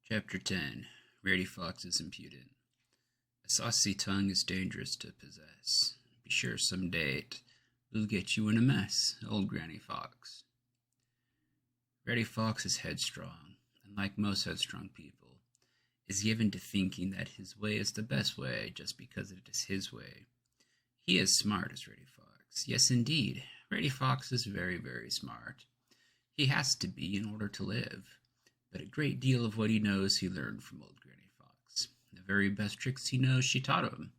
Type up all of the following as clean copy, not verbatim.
Chapter 10 Reddy Fox is Impudent. A saucy tongue is dangerous to possess. Be sure some day it will get you in a mess, old Granny Fox. Reddy Fox is headstrong, and like most headstrong people, is given to thinking that his way is the best way just because it is his way. He is smart as Reddy Fox. Yes, indeed, Reddy Fox is very, very smart. He has to be in order to live. But a great deal of what he knows he learned from old Granny Fox. The very best tricks he knows she taught him.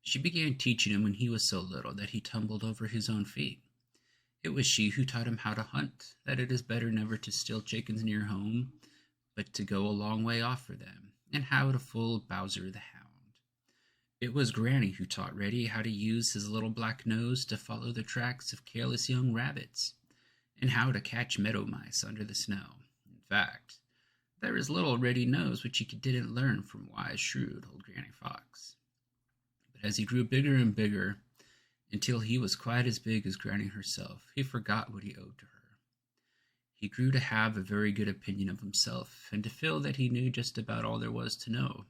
She began teaching him when he was so little that he tumbled over his own feet. It was she who taught him how to hunt, that it is better never to steal chickens near home, but to go a long way off for them, and how to fool Bowser the Hound. It was Granny who taught Reddy how to use his little black nose to follow the tracks of careless young rabbits, and how to catch meadow mice under the snow. In fact, there is little Reddy knows which he didn't learn from wise, shrewd old Granny Fox. But as he grew bigger and bigger, until he was quite as big as Granny herself, he forgot what he owed to her. He grew to have a very good opinion of himself, and to feel that he knew just about all there was to know.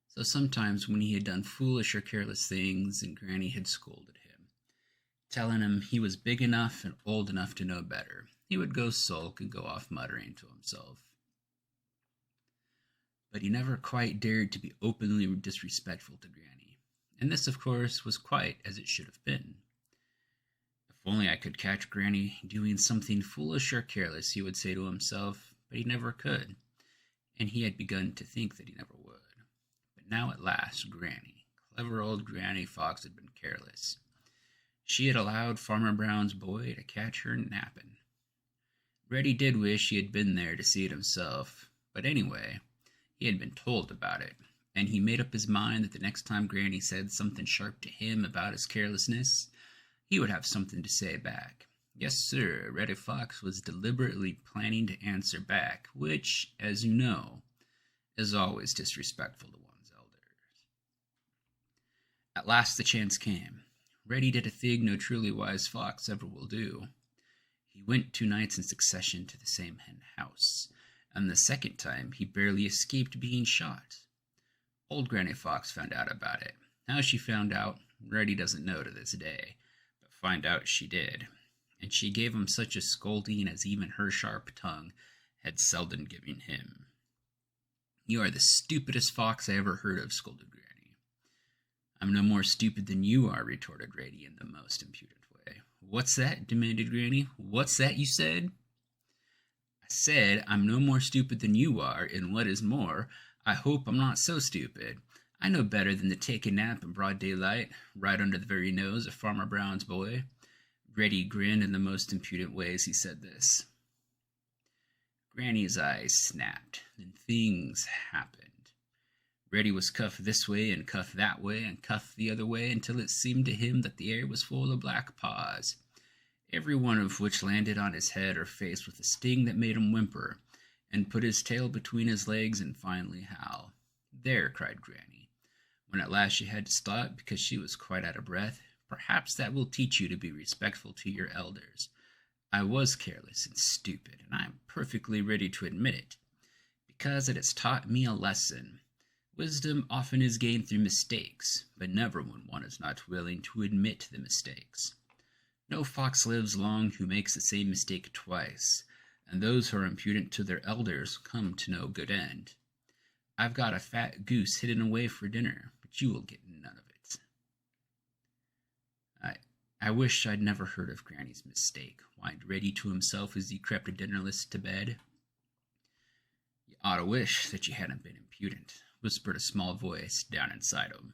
So sometimes when he had done foolish or careless things, and Granny had scolded him, telling him he was big enough and old enough to know better, he would go sulk and go off muttering to himself. But he never quite dared to be openly disrespectful to Granny, and this, of course, was quite as it should have been. If only I could catch Granny doing something foolish or careless, he would say to himself, but he never could, and he had begun to think that he never would. But now at last, Granny, clever old Granny Fox, had been careless. She had allowed Farmer Brown's boy to catch her napping. Reddy did wish he had been there to see it himself, but anyway, he had been told about it, and he made up his mind that the next time Granny said something sharp to him about his carelessness, he would have something to say back. Yes, sir, Reddy Fox was deliberately planning to answer back, which, as you know, is always disrespectful to one's elders. At last the chance came. Reddy did a thing no truly wise fox ever will do. He went 2 nights in succession to the same hen house, and the second time he barely escaped being shot. Old Granny Fox found out about it. How she found out, Reddy doesn't know to this day, but find out she did, and she gave him such a scolding as even her sharp tongue had seldom given him. "You are the stupidest fox I ever heard of," scolded Granny. "I'm no more stupid than you are," retorted Reddy in the most impudent way. "What's that?" demanded Granny. "What's that you said?" "I said I'm no more stupid than you are, and what is more, I hope I'm not so stupid. I know better than to take a nap in broad daylight, right under the very nose of Farmer Brown's boy." Reddy grinned in the most impudent way as he said this. Granny's eyes snapped, and things happened. Reddy was cuffed this way and cuffed that way and cuffed the other way until it seemed to him that the air was full of black paws, every one of which landed on his head or face with a sting that made him whimper, and put his tail between his legs and finally howl. "There," cried Granny, when at last she had to stop because she was quite out of breath. "Perhaps that will teach you to be respectful to your elders. I was careless and stupid, and I am perfectly ready to admit it, because it has taught me a lesson. Wisdom often is gained through mistakes, but never when one is not willing to admit the mistakes. No fox lives long who makes the same mistake twice, and those who are impudent to their elders come to no good end. I've got a fat goose hidden away for dinner, but you will get none of it." I wish I'd never heard of Granny's mistake," whined Reddy to himself as he crept dinnerless to bed. "You ought to wish that you hadn't been impudent," whispered a small voice down inside him.